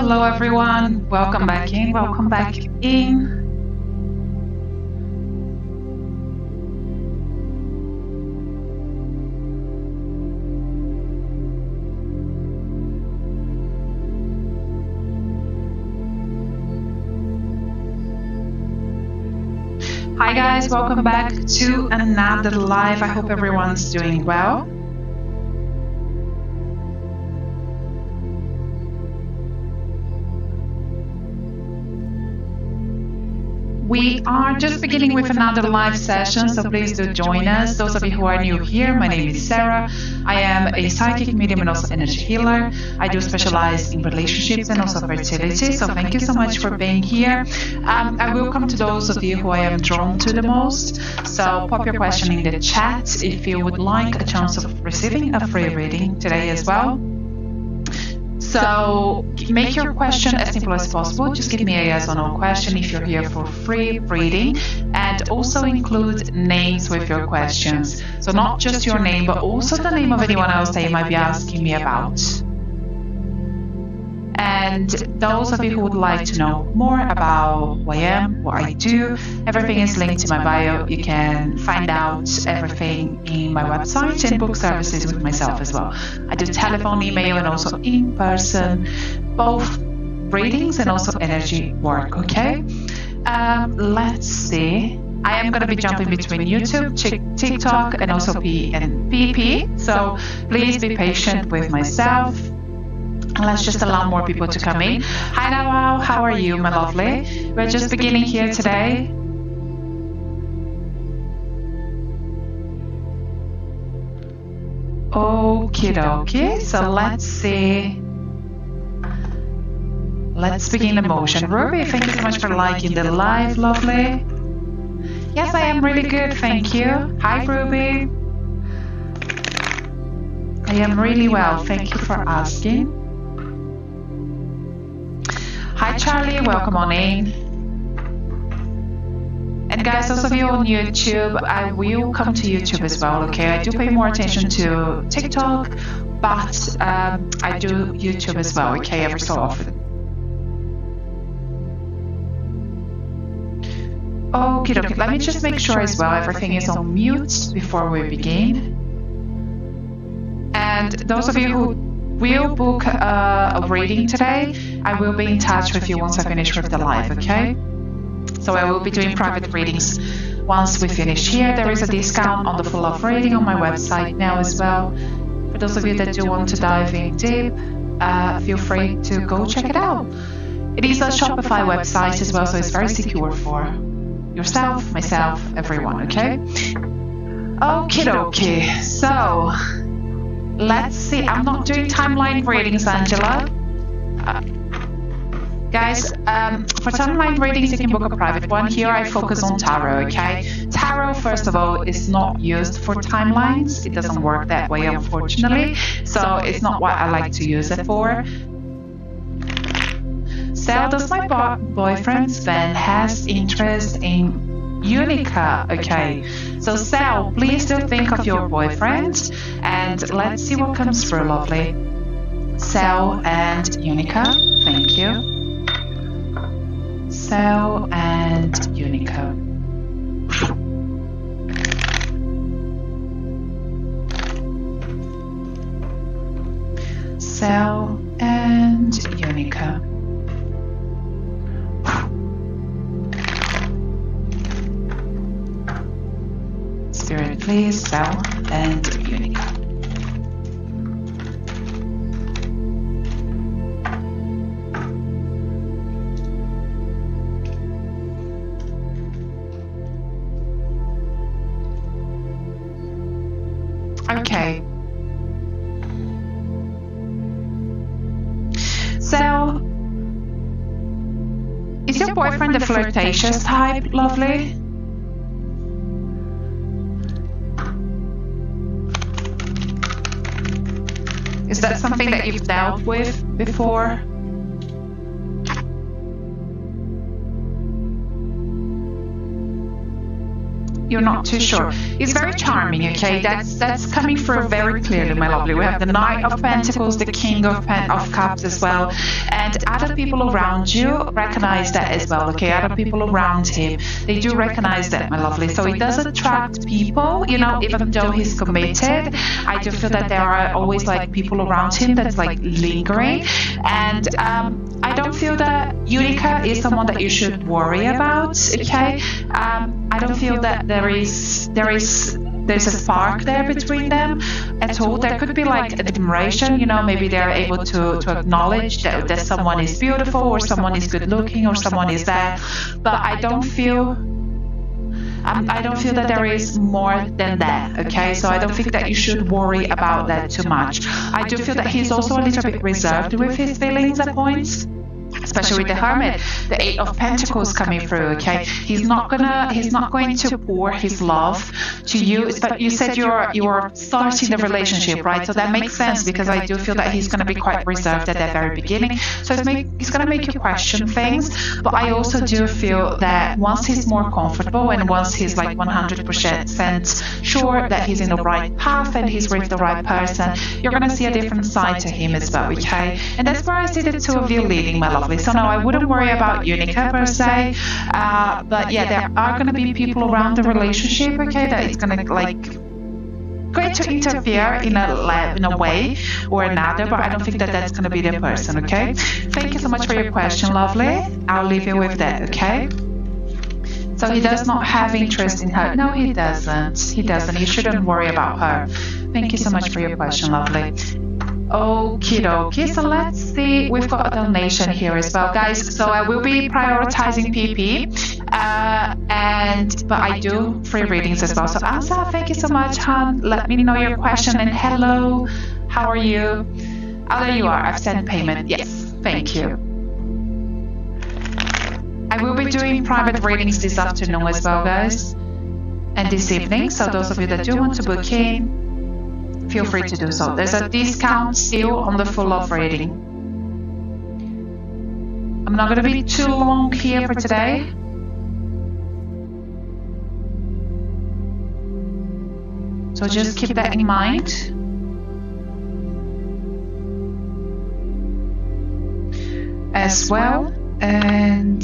hello everyone. Welcome back in. Welcome back in. Hi guys, welcome back to another live. I hope everyone's doing well. We are just beginning with another live session, so please do join us. Those of you who are new here, my name is Sarah. I am a psychic medium and also energy healer. I do specialize in relationships and also fertility, so thank you so much for being here. I will come to those of you who I am drawn to the most, so pop your question in the chat if you would like a chance of receiving a free reading today as well. So make your question as simple as possible. Just give me a yes or no question if you're here for free reading, and also include names with your questions. So not just your name, but also the name of anyone else that you might be asking me about. And those of you who would like to know more about who I am, what I do, everything is linked in my bio. You can find out everything in my website and book services with myself as well. I do telephone, email, and also in-person, both readings and also energy work, okay? Let's see. I am going to be jumping between YouTube, TikTok, and also P and PP. So please be patient with myself. Let's just allow more people to come in. Hi Nawal, how are you, my lovely? We're just beginning here today. Okie dokie, so let's see. Let's begin the motion. Ruby, thank you so much for liking the live, lovely. Yes, I am really good, thank you. Hi Ruby. I am really well, thank you for asking. Hi Charlie, welcome on in. And guys, those of you on YouTube, I will come to YouTube as well, okay? I do pay more attention to TikTok, but I do YouTube as well, okay, every so often. Okie dokie, let me just make sure as well everything is on mute before we begin. And those of you who will book a reading today, I will be in touch with you once I finish with the live, okay? So I will be doing private readings once we finish here. There is a discount on the full love reading on my website now as well. For those of you that do want to dive in deep, feel free to go check it out. It is a Shopify website as well, so it's very secure for yourself, myself, everyone, okay? Okie dokie, so let's see. I'm not doing timeline readings, Angela. Guys, for timeline readings, you can book a private one. Here I focus on tarot, okay? Tarot, first of all, is not used for timelines. It doesn't work that way, unfortunately. So it's not what I like to use it for. So does my boyfriend Sven has interest in Unica, okay? So Sal, please do think of your boyfriend and let's see what comes through, lovely. Sal and Unica, thank you. Sal and Unica. Sal and Unica. Spirit, please, Sal and Unica. Okay. So, is your boyfriend the flirtatious type, lovely? Is that something that you've dealt with before? You're not too sure. He's very charming, okay? That's coming through very clearly, my lovely. We have the Knight of Pentacles, the King of Cups as well. And other people around you recognize that as well, okay? Other people around him, they do recognize that, my lovely. So he does attract people, you know, even though he's committed. I do feel that there are always like people around him that's like lingering. And I don't feel that Unica is someone that you should worry about, okay? I don't feel that there's a spark there between them at all. There could be like admiration, you know, maybe they're able to acknowledge that someone is beautiful or someone is good looking or someone is there, but I don't feel that there is more than that, okay? So I don't think that you should worry about that too much. I do feel that he's also a little bit reserved with his feelings at points, especially with the Hermit, the Eight of Pentacles coming through, okay? He's not going to pour his love to you, but you said you're starting the relationship, right? So that makes sense, because I do feel that he's going to be quite reserved at the very beginning. So he's going to make you question things, but I also do feel that once he's more comfortable and once he's like 100% sure that he's in the right path and he's with the right person, you're going to see a different side to him as well, okay? And that's where I see the two of you leading, my lovely. So no, I wouldn't worry about Unica per se, but yeah, there are going to be people around the relationship, okay, that is going to like going to interfere in a way or another, but I don't think that that's going to be the person, okay? Thank you so much for your question, lovely. I'll leave you with that, okay? So he does not have interest in her. No, he doesn't. He doesn't. You shouldn't worry about her. Thank you so much for your question, lovely. Okie dokie, so let's see, we've got a donation here as well, guys. So I will be prioritizing PP, but I do free readings as well. So Asa, thank you so much, hon. Let me know your question, and hello, how are you? Oh, there you are, I've sent payment. Yes, thank you. I will be doing private readings this afternoon as well, guys, and this evening. So those of you that do want to book in, feel free to do so. There's a discount still on the full love reading. I'm not going to be too long here for today. So just keep that in mind. As well. And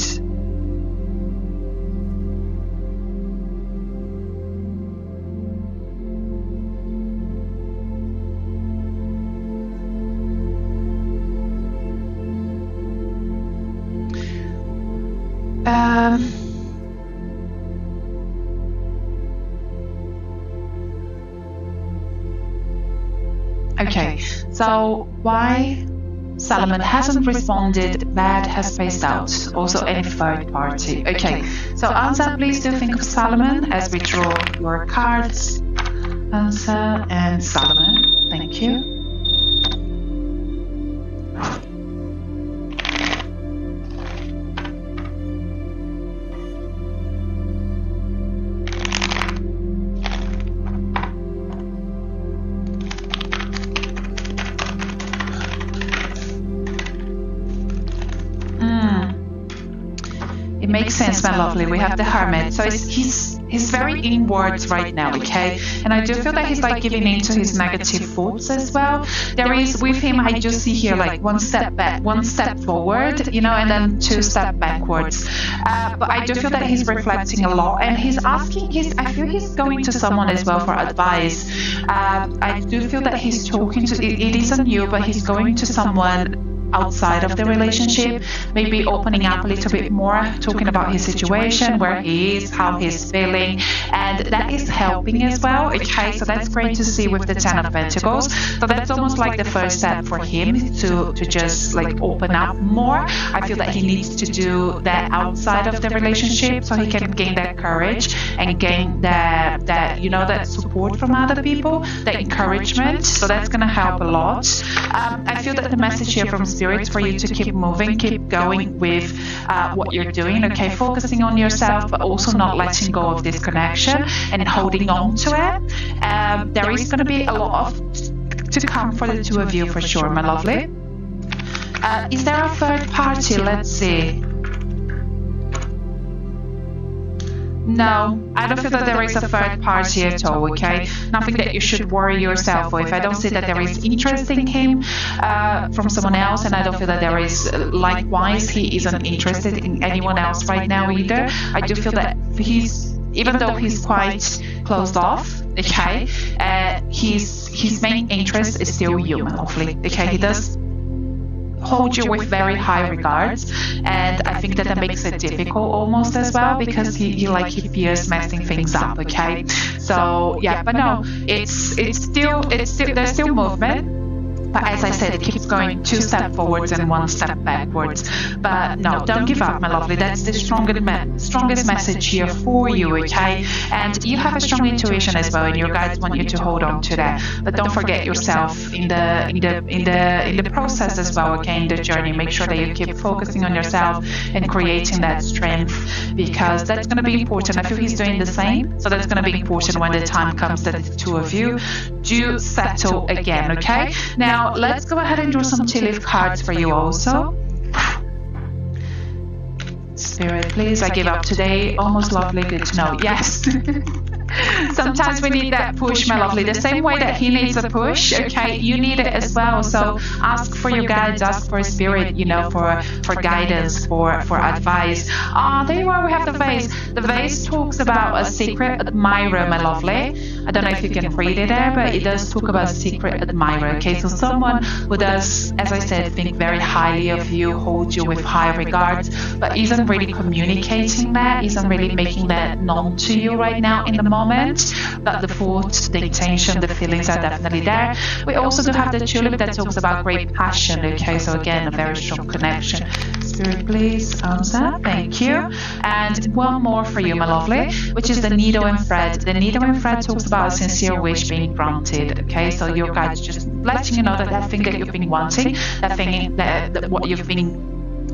okay, so why Solomon hasn't responded, bad has phased out, also any third party. Okay, so Ansa, please do think of Solomon as we draw your cards. Ansa and Solomon, thank you. Makes sense, my lovely. We have the Hermit, so he's very inwards right now, okay? And I do feel that he's like giving in to his negative thoughts as well. There is with him, I just see here like one step back, one step forward, you know, and then two steps backwards. But I do feel that he's reflecting a lot, and he's asking. I feel he's going to someone as well for advice. I do feel that he's talking to. It isn't you, but he's going to someone outside of the relationship, maybe opening up a little bit more, talking about his situation, where he is, how he's feeling, and that is helping as well, okay? So that's great to see with the Ten of Pentacles. So that's almost like the first step for him to just like open up more. I feel that he needs to do that outside of the relationship so he can gain that courage and gain that you know, that support from other people, that encouragement. So that's going to help a lot. I feel that the message here from Spirit for you to keep moving, keep going with what you're doing, okay? Focusing on yourself, but also not letting go of this connection and holding on to it. There is going to be a lot to come for the two of you for sure, my lovely. Is there a third party? Let's see. No, I don't feel that there is a third party at all, okay? Nothing that you should worry yourself with. I don't see that there is interest in him from someone else, and I don't feel that there is, likewise, he isn't interested in anyone else right now either. I do feel that even though he's quite closed off, okay, his main interest is still you, my lovely, okay? He does hold you with very high regards, and I think that makes it difficult almost as well, because he fears messing things up, okay? So yeah, but no, it's still there's still movement. But as I said, it keeps going 2 steps forwards and 1 step backwards. But no, don't give up, my lovely. That's the strongest message here for you, okay? And you have a strong intuition as well, and your guides want you to hold on to that. But don't forget yourself in the process as well, okay? In the journey, make sure that you keep focusing on yourself and creating that strength, because that's going to be important. I feel he's doing the same, so that's going to be important when the time comes that the two of you do settle again, okay? Now, let's go ahead and draw some tea leaf cards for you also. Spirit, please. I give up today. Almost lovely. Good to know. Yes. Sometimes we need that push, my lovely. The same way that he needs a push, okay, you need it as well. So ask for your guides, ask for spirit, for guidance, for advice. There you are, we have the vase. The vase talks about a secret admirer, my lovely. I don't know if you can read it there, but it does talk about a secret admirer, okay? So someone who does, as I said, think very highly of you, hold you with high regards, but isn't really communicating that, isn't really making that known to you right now in the moment. But the thoughts, the intention, the feelings are definitely there. We also do have the tulip that talks about great passion, okay? So again, a very strong connection. Spirit, please answer. Thank you. And one more for you, my lovely, which is the needle and thread. The needle and thread talks about a sincere wish being granted, okay? So your guides just letting you know that thing that you've been wanting, that thing that what you've been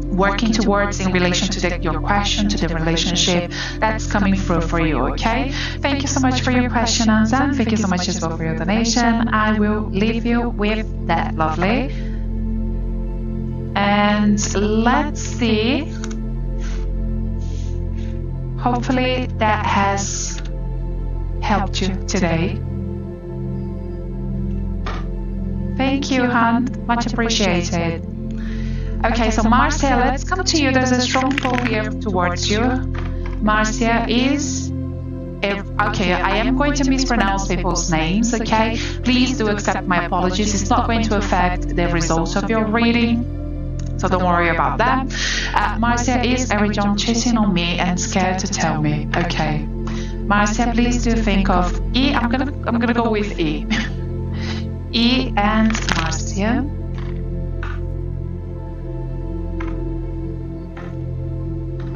working towards in relation to your question, to the relationship, that's coming through for you, okay? Thank you so much for your question, Anzan. Thank you so much as well for your donation. I will leave you with that, lovely. And let's see. Hopefully that has helped you today. Thank you, Han. Much appreciated. Okay, so Marcia, let's come to you. There's a strong pull here towards you. Marcia is... Okay, I am going to mispronounce people's names, okay? Please do accept my apologies. It's not going to affect the results of your reading, so don't worry about that. Marcia is every John cheating on me and scared to tell me. Okay. Marcia, please do think of E. I'm gonna go with E. E and Marcia.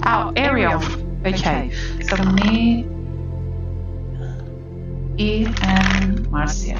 Oh, Ariel. Okay. So me, E and Marcia.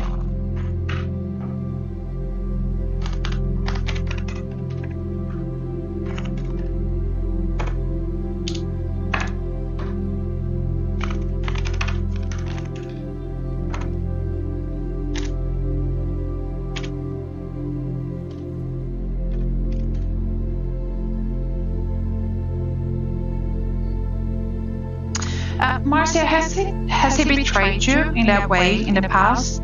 Marcia, has he betrayed you in that way in the past?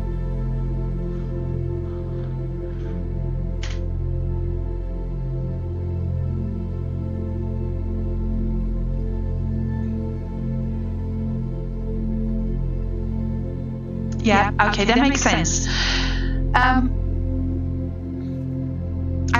Yeah, okay, that makes sense. I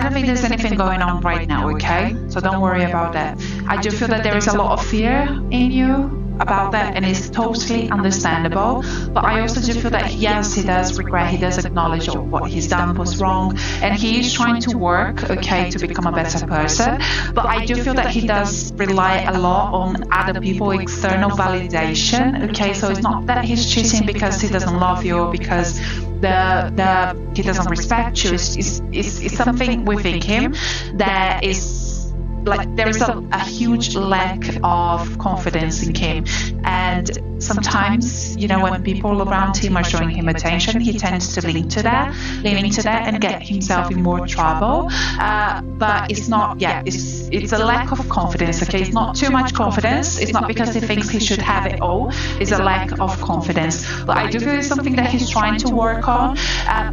don't think there's anything going on right now, okay? So don't worry about that. I do feel that there is a lot of fear in you about that, and it's totally understandable. But I also do feel that yes, he does regret, he does acknowledge what he's done was wrong, and he is trying to work, okay, to become a better person. But I do feel that he does rely a lot on other people, external validation, okay? So it's not that he's cheating because he doesn't love you, because he doesn't respect you. It's something within him that is like there is a huge lack of confidence in him, and sometimes, you know, when people around him are showing him attention, he tends to lean into that and get himself in more trouble. But it's not, it's a lack of confidence, okay? It's not too much confidence. It's not because he thinks he should have it all. It's a lack of confidence. But I do feel it's something that he's trying to work on.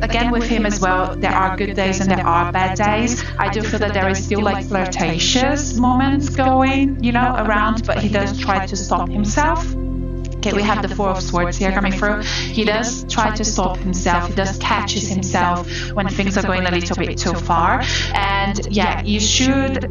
Again, with him as well, there are good days and there are bad days. I do feel that there is still like flirtatious moments going, you know, around, but he does try to stop himself. Okay, we have the Four of Swords here coming through. He does try to stop himself. He does catches himself when things are going a little bit too far. And yeah, you should...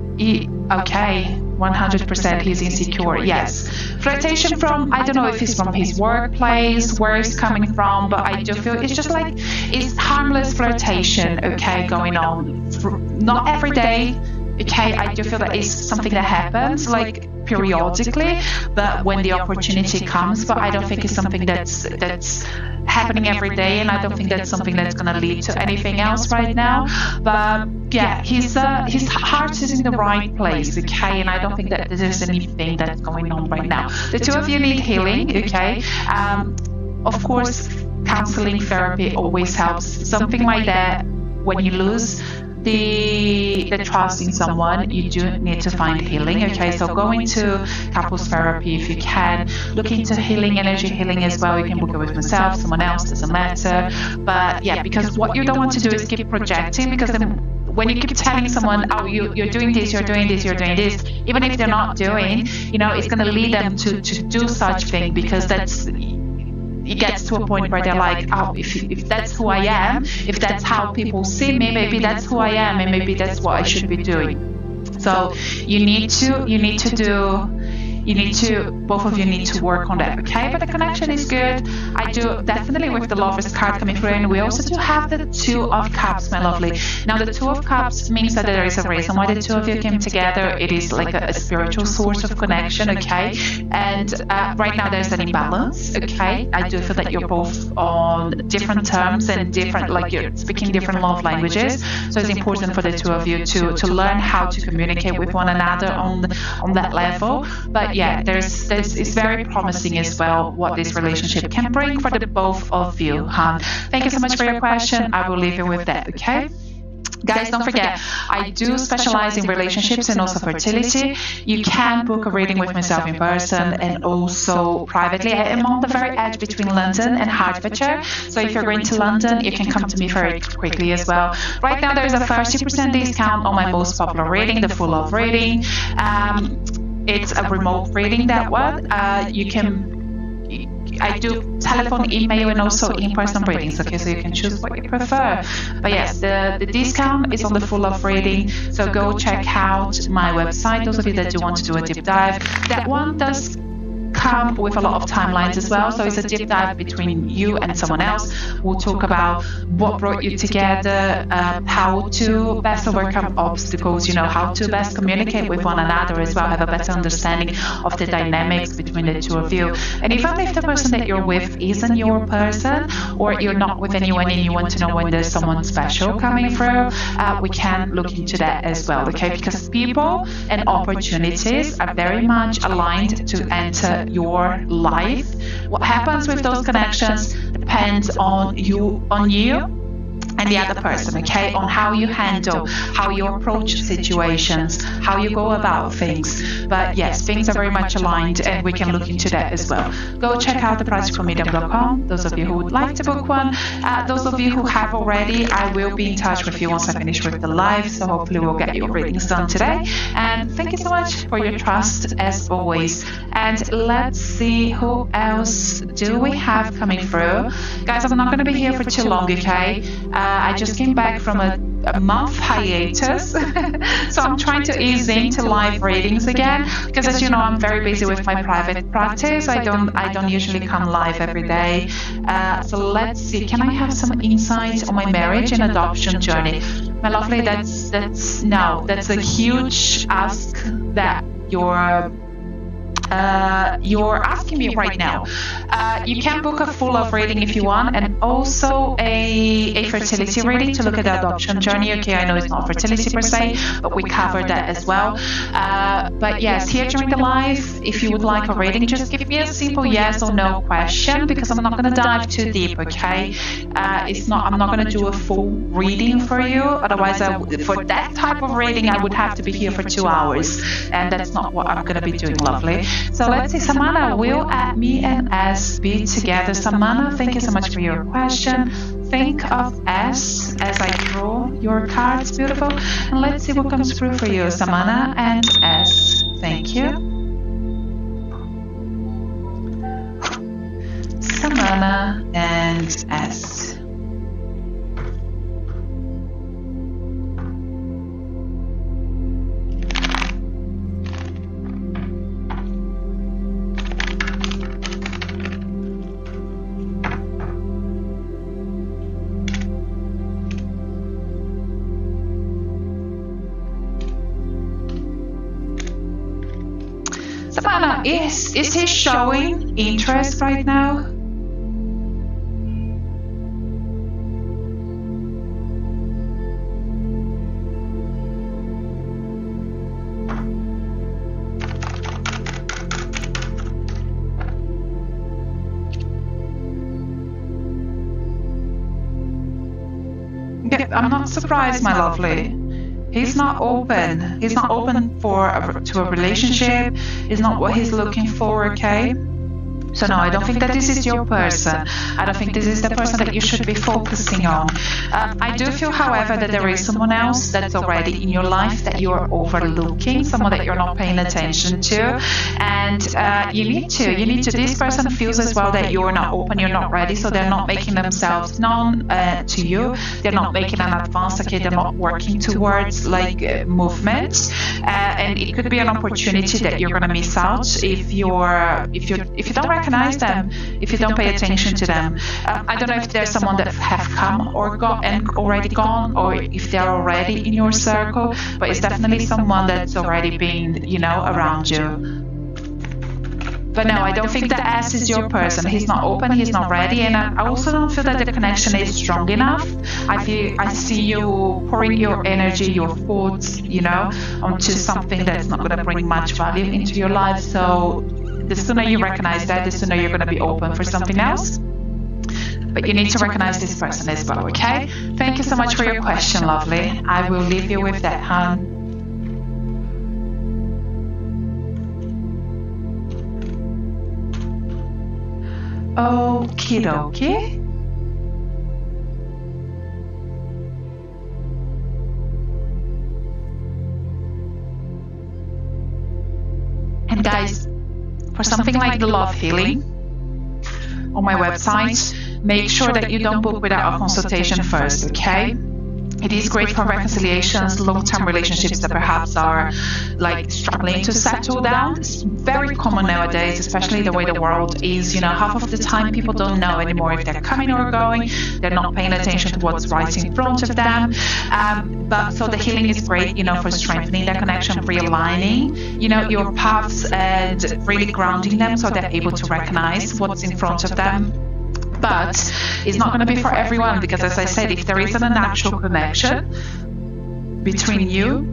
okay, 100% he's insecure, yes. Flirtation from, I don't know if it's from his workplace, where it's coming from, but I do feel it's just like, it's harmless flirtation, okay, going on. Not every day, okay, I do feel that it's something that happens, like, periodically, but when the opportunity comes, but I don't think it's something that's happening every day, and I don't think that's something that's going to lead to anything else right now. But yeah, his heart is in the right place, okay, and I don't think that there's anything that's going on right now. The two of you need healing, okay. Of course, counseling, therapy always helps. Something like that, when you lose the trust in someone, you do need to find healing, okay? So go into couples therapy if you can. Look into healing, energy healing as well. You can book it with myself, someone else, doesn't matter. But yeah, because what you don't want to do is keep projecting, because then when you keep telling someone, oh, you're doing this, you're doing this, you're doing this, even if they're not doing, you know, it's going to lead them to do such thing, because it gets to a point where they're like, oh, if that's who I am, if that's how people see me, maybe that's who I am, and maybe that's what I should be doing. So both of you need to work on that, okay? But the connection is good. I do definitely, with the Lovers card coming through, and we also do have the Two of Cups, my lovely. Now, the Two of Cups means that there is a reason why the two of you came together. It is like a spiritual source of connection, okay? And right now there's an imbalance, okay? I do feel that you're both on different terms and different, like you're speaking different love languages. So it's important for the two of you to learn how to communicate with one another on that level. But yeah, it's very promising as well what this relationship can bring for the both of you, hon. Thank you so much for your question. I will leave you with that, okay? Guys, don't forget, I do specialize in relationships and also fertility. You can book a reading with myself in person and also privately. I am on the very edge between London and Hertfordshire, so if you're going to London, you can come to me very quickly as well. Right now, there is a 30% discount on my most popular reading, the Full Love reading. It's a remote reading, that one. I do telephone, email, and also in-person readings, okay, so you can choose what you prefer. But yes, the discount is on the Full Love reading, so go check out my website, those of you that do want to do a deep dive. That one does come with a lot of timelines as well, so it's a deep dive between you and someone else. We'll talk about what brought you together, how to best overcome obstacles, you know, how to best communicate with one another as well, have a better understanding of the dynamics between the two of you. And even if the person that you're with isn't your person, or you're not with anyone and you want to know when there's someone special coming through, we can look into that as well, okay? Because people and opportunities are very much aligned to enter your life. What happens with those connections depends on you and the other person, okay, on how you handle, how you approach situations, how you go about things. But yes, things are very much aligned, and we can look into that as well. Go check out thepracticalmedium.com, those of you who would like to book one. Those of you who have already, I will be in touch with you once I finish with the live, so hopefully we'll get your readings done today. And thank you so much for your trust, as always. And let's see who else do we have coming through. Guys, I'm not going to be here for too long, okay? I just came back from a month hiatus, so I'm trying to ease into live readings again, because as you know, I'm very busy with my private practice. I don't usually come live every day. So let's see, can I have some insight on my marriage and adoption journey? My lovely, that's a huge ask that you're you're asking me right now. You can book a full love reading if you want, and also a fertility reading to look at the adoption journey. Okay, I know it's not fertility per se, but we cover that as well. But yes, here during the live, if you would like a reading, just give me a simple yes or no question, because I'm not going to dive too deep. Okay, I'm not going to do a full reading for you. Otherwise, for that type of reading, I would have to be here for 2 hours, and that's not what I'm going to be doing. Lovely. So let's see, Samana, will me and S be together? Samana, thank you so much for your question. Think of S as I draw your cards. Beautiful. And let's see what comes through for you, Samana and S. Thank you. Samana and S. Savannah, is he showing interest right now? I'm not surprised, my lovely. He's not open. He's not open to a relationship. It's not what he's looking for, okay? So no, I don't think that this is your person. I don't think this is the person that you should be focusing on. I do feel, however, that there is someone else that's already in your life that you are overlooking, someone that you're not paying attention to, and you need to. This person feels as well that you're not open, you're not ready, so they're not making themselves known to you. They're not making an advance. Okay, they're not working towards movement, and it could be an opportunity that you're gonna miss out if you don't recognize them, if you don't pay attention to them. I don't know if there's someone that have come or already gone, or if they're already in your circle, but it's definitely someone that's already been, around you. But no, I don't think that S is your person. He's not open, he's not ready, and I also don't feel that the connection is strong enough. I see you pouring your energy, your thoughts, onto something that's not going to bring much value into your life. So the sooner you recognize that, the sooner you're going to be open for something else. But you need to recognize this person as well, okay? Thank you so much for your question, lovely. I will leave you with that, hon. Okie dokie. And guys, for something like the love healing on my website, make sure that you don't book without a consultation first, okay? It is great for reconciliations, long-term relationships that perhaps are struggling to settle down. It's very common nowadays, especially the way the world is. Half of the time people don't know anymore if they're coming or going. They're not paying attention to what's right in front of them. But so the healing is great, for strengthening that connection, realigning, your paths and really grounding them so they're able to recognize what's in front of them. But it's not going to be for everyone, because as I said, if there isn't a natural connection between you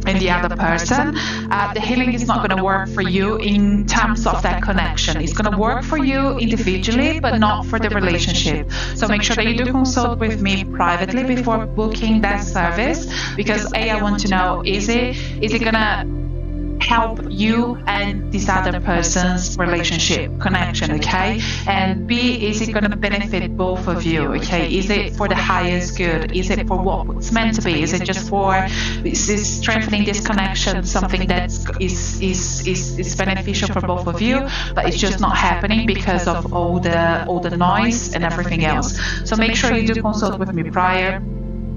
and the other person, the healing is not going to work for you in terms of that connection. It's going to work for you individually, but not for the relationship. So make sure that you do consult with me privately before booking that service, because A, I want to know, is it going to help you and this other person's relationship connection, okay? And B, is it going to benefit both of you, okay? Is it for the highest good? Is it for what it's meant to be? Is it just is this strengthening this connection something that is beneficial for both of you, but it's just not happening because of all the noise and everything else? So make sure you do consult with me prior.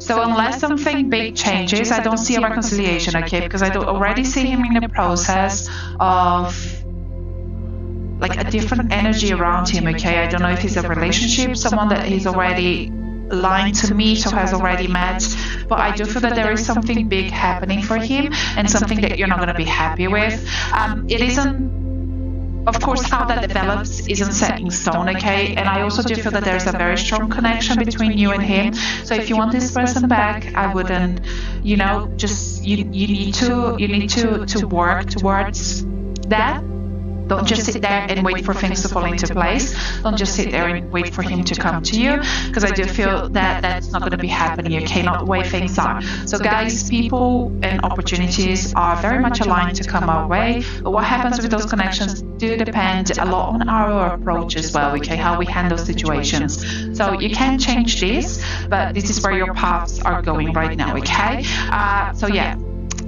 So unless something big changes, I don't see a reconciliation, okay? Because I do already see him in the process of like a different energy around him, okay? I don't know if it's a relationship, someone that he's already aligned to meet or has already met, but I do feel that there is something big happening for him and something that you're not going to be happy with. It isn't, of course, how that develops isn't set in stone, okay? And I also do feel that there's a very strong connection between you and him. So if you want this person back, I wouldn't, just you need to work towards that. Don't just sit there and wait for things to fall into place. Don't just sit there and wait for him to come to you, because I do feel that that's not going to be happening, okay? Not the way things are. So guys, people and opportunities are very much aligned to come our way. But what happens with those connections do depend a lot on our approach as well, okay? How we handle situations. So you can change this, but this is where your paths are going right now, okay? So yeah.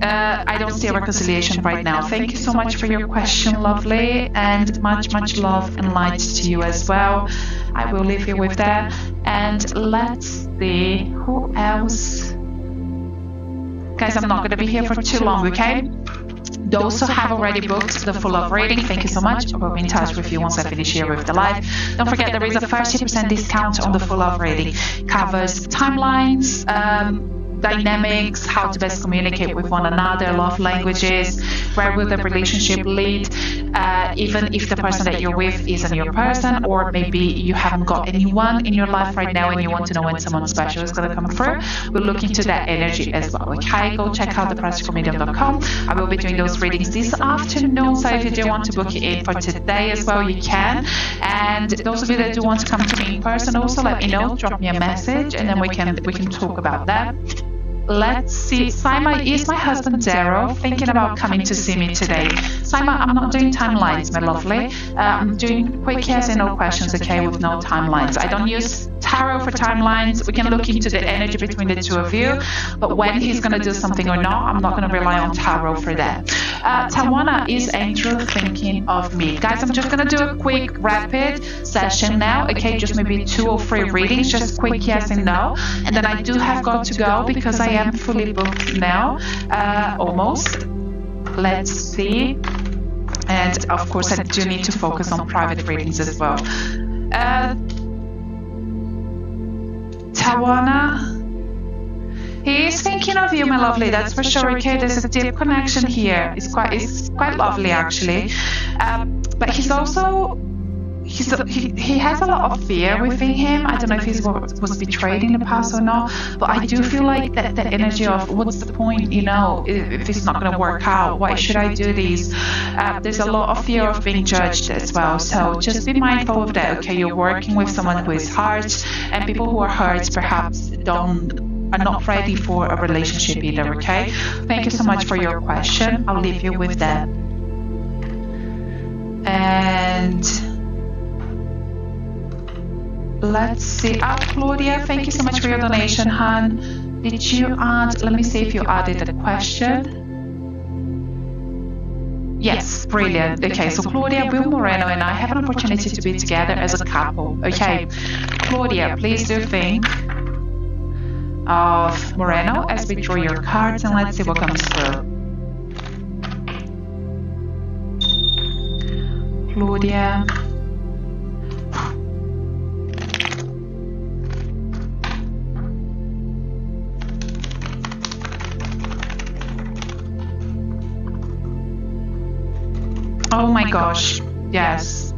I don't see a reconciliation right now. Thank you so much for your question, lovely, and much love and light to you as well. I will leave you with that. And let's see who else. Guys, I'm not going to be here for too long, okay? Those who have already booked the full love reading, thank you so much. I will be in touch with you once I finish here with the live. Don't forget there is a 30% discount on the full love reading. Covers timelines, dynamics, how to best communicate with one another, love languages, where will the relationship lead, even if the person that you're with isn't your person, or maybe you haven't got anyone in your life right now and you want to know when someone special is going to come through. We'll look into that energy as well, okay? Go check out thepracticalmedium.com. I will be doing those readings this afternoon, so if you do want to book it in for today as well, you can. And those of you that do want to come to me in person, also let me know, drop me a message, and then we can talk about that. Let's see. Saima, is my husband Daryl thinking about coming to see me today? Saima, I'm not doing timelines, my lovely. I'm doing quick yes and no questions, okay, with no timelines. I don't use tarot for timelines. We can look into the energy between the two of you, but when he's going to do something or not, I'm not going to rely on tarot for that. Tawana, is Angel thinking of me? Guys, I'm just going to do a quick rapid session now, okay, just maybe 2 or 3 readings, just quick yes and no, and then I do have got to go because I am fully booked now, almost. Let's see. And of course I do need to focus on private readings as well. Tawana, he is thinking of you, my lovely, that's for sure, okay? There's a deep connection here. It's quite lovely actually, but he's also he has a lot of fear within him. I don't know if he was betrayed in the past or not, but I do feel like that the energy of what's the point, if it's not going to work out, why should I do this? There's a lot of fear of being judged as well, so just be mindful of that, okay? You're working with someone who is hurt, and people who are hurt perhaps are not ready for a relationship either, okay? Thank you so much for your question. I'll leave you with that. And let's see. Claudia, thank you so much for your donation, hon. Did you add? Let me see if you added a question. Yes, brilliant. Okay, so Claudia, Will Moreno and I have an opportunity to be together as a couple. Okay, Claudia, please do think of Moreno as we draw your cards, and let's see what comes through. Claudia. Oh my gosh, yes.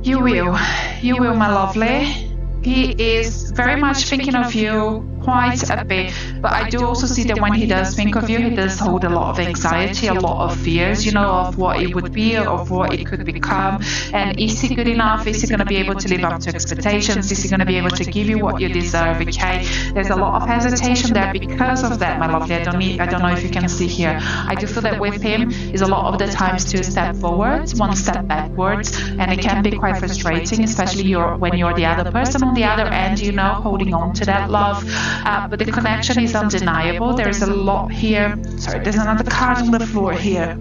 You will, my lovely. He is very much thinking of you quite a bit, but I do also see that when he does think of you, he does hold a lot of anxiety, a lot of fears, of what it would be, of what it could become. And is he good enough? Is he going to be able to live up to expectations? Is he going to be able to give you what you deserve? Okay, there's a lot of hesitation there because of that, my lovely. I don't know if you can see here. I do feel that with him is a lot of the times 2 steps forwards, 1 step backwards, and it can be quite frustrating, especially when you're the other person on the other end, holding on to that love. But the connection is undeniable. There is a lot here. Sorry, there's another card on the floor here.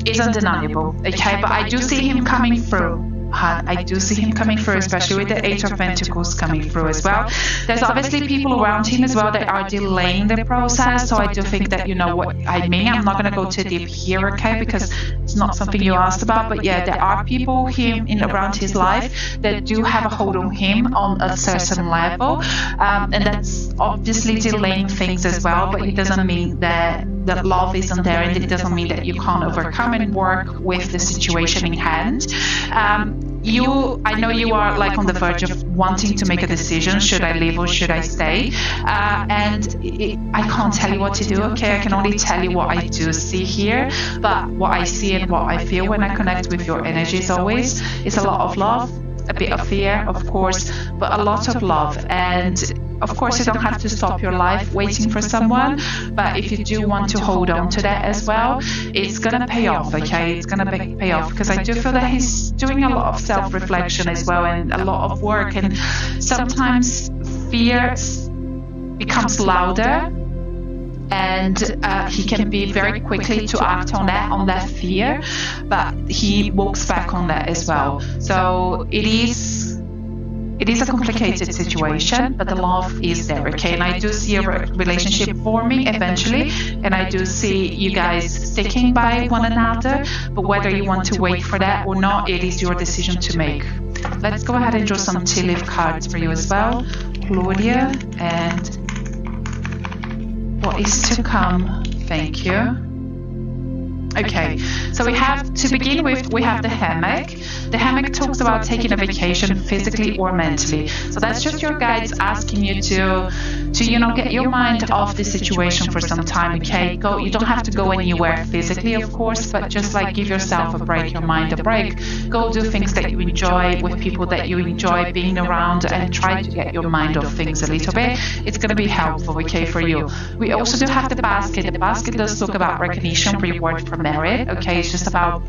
It's undeniable, okay? But I do see him coming through. I do see him coming through, especially with the Eight of Pentacles coming through as well. There's obviously people around him as well that are delaying the process. So I do think that you know what I mean. I'm not going to go too deep here, okay, because it's not something you asked about. But yeah, there are people around his life that do have a hold on him on a certain level, and that's obviously delaying things as well. But it doesn't mean that love isn't there, and it doesn't mean that you can't overcome and work with the situation in hand. I know you are like on the verge of wanting to make a decision. Should I leave or should I stay? I can't tell you what to do, okay? I can only tell you what I do see here. But what I see and what I feel when I connect with your energies always is a lot of love, a bit of fear, of course, but a lot of love. And of course, you don't have to stop your life waiting for someone, but if you do want to hold on to that as well, it's going to pay off, okay? It's going to pay off, because I do feel that he's doing a lot of self-reflection as well, and a lot of work, and sometimes fear becomes louder, and he can be very quickly to act on that fear, but he walks back on that as well. So it is a complicated situation, but the love is there, okay? And I do see a relationship forming eventually, and I do see you guys sticking by one another, but whether you want to wait for that or not, it is your decision to make. Let's go ahead and draw some tea leaf cards for you as well, Claudia, and what is to come. Thank you. Okay, so we have, to begin with, we have the hammock. The hammock talks about taking a vacation physically or mentally. So that's just your guides asking you to get your mind off the situation for some time, okay? You don't have to go anywhere physically, of course, but just like give yourself a break, your mind a break. Go do things that you enjoy with people that you enjoy being around, and try to get your mind off things a little bit. It's going to be helpful, okay, for you. We also do have the basket. The basket does talk about recognition, reward for merit, okay? It's just about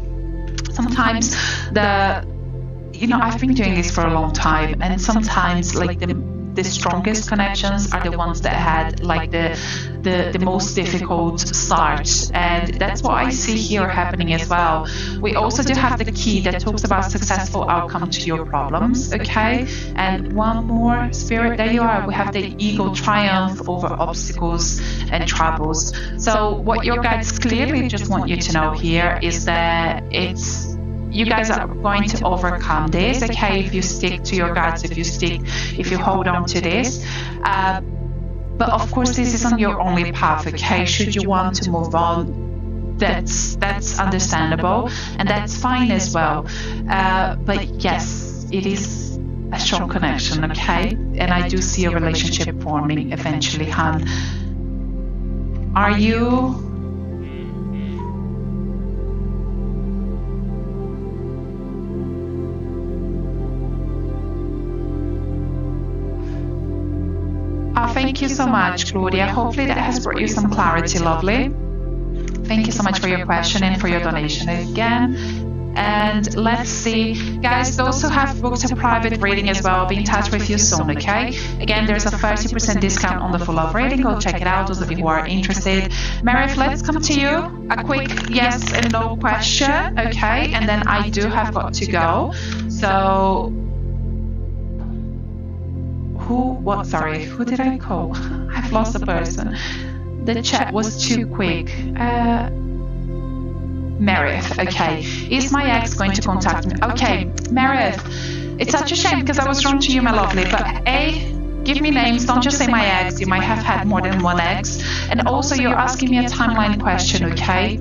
sometimes I've been doing this for a long time, and sometimes like the strongest connections are the ones that had like the most difficult start, and that's what I see here happening as well. We also do have the key that talks about successful outcome to your problems, okay? And one more, Spirit, there you are. We have the eagle triumph over obstacles and troubles. So what your guides clearly just want you to know here is that you guys are going to overcome this, okay? If you stick to your guides, if you hold on to this. But of course, this isn't your only path, okay? Should you want to move on, that's understandable, and that's fine as well. But yes, it is a strong connection, okay? And I do see a relationship forming eventually, hon. Are you... Thank you so much, Claudia. Hopefully that has brought you some clarity, lovely. Thank you so much for your question and for your donation again. And let's see, guys, those who have booked a private reading as well, I'll be in touch with you soon, okay? Again, there's a 30% discount on the full love reading. Go check it out, those of you who are interested. Meredith, let's come to you. A quick yes and no question, okay? And then I do have got to go. So... who did I call? I've lost a person. The chat was too quick. Meredith, okay. Is my ex going to contact me? Okay, Meredith, it's such a shame because I was drawn to you, my lovely, but give me names, don't just say my ex. You might have had more than one ex. And also, you're asking me a timeline question, okay?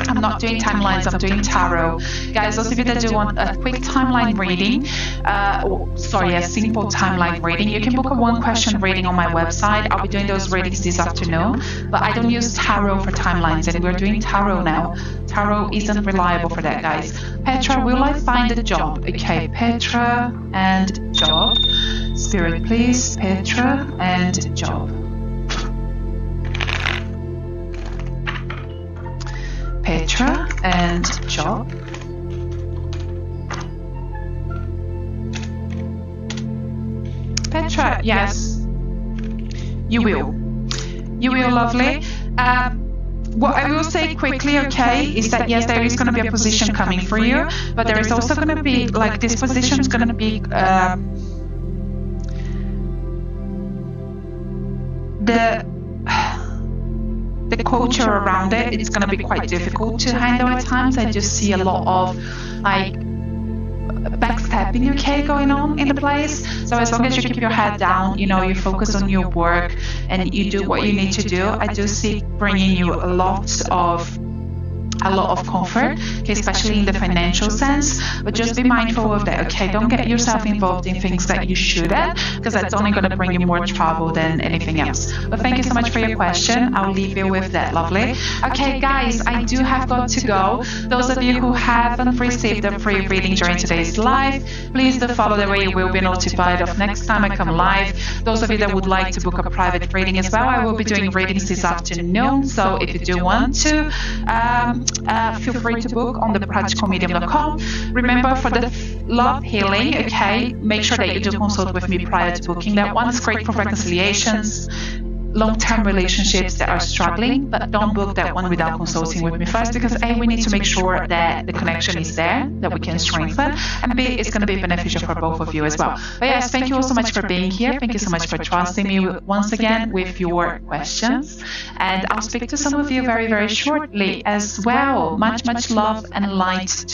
I'm not doing timelines, I'm doing tarot. Guys, those of you that do want a quick timeline reading, a simple timeline reading, you can book a one-question reading on my website. I'll be doing those readings this afternoon, but I don't use tarot for timelines, and we're doing tarot now. Tarot isn't reliable for that, guys. Petra, will I find a job? Okay, Petra and job. Spirit, please. Petra and job. Petra and job. Petra, yes, you will. You will, lovely. what I will say quickly, okay, is that yes, there is going to be a position coming for you, but there is also going to be, like, this position is going to be the culture around it. It's going to be quite difficult to handle at times. I just see a lot of, like, backstabbing, okay, going on in the place. So as long as you keep your head down, you know, you focus on your work and you do what you need to do, I do see bringing you a lot of comfort, okay, especially in the financial sense. But just be mindful of that, okay? Don't get yourself involved in things that you shouldn't, because that's only going to bring you more trouble than anything else. But thank you so much for your question. I'll leave you with that, lovely. Okay, guys, I do have got to go. Those of you who haven't received a free reading during today's live, please do follow the way you will be notified of next time I come live. Those of you that would like to book a private reading as well, I will be doing readings this afternoon. So if you do want to, feel free to book on thepracticalmedium.com. Remember, for the love healing, okay, make sure that you do consult with me prior to booking that one. It's great for reconciliations, long-term relationships that are struggling, but don't book that one without consulting with me first, because A, we need to make sure that the connection is there, that we can strengthen, and B, it's going to be beneficial for both of you as well. But yes, thank you all so much for being here. Thank you so much for trusting me once again with your questions, and I'll speak to some of you very, very shortly as well. Much love and light to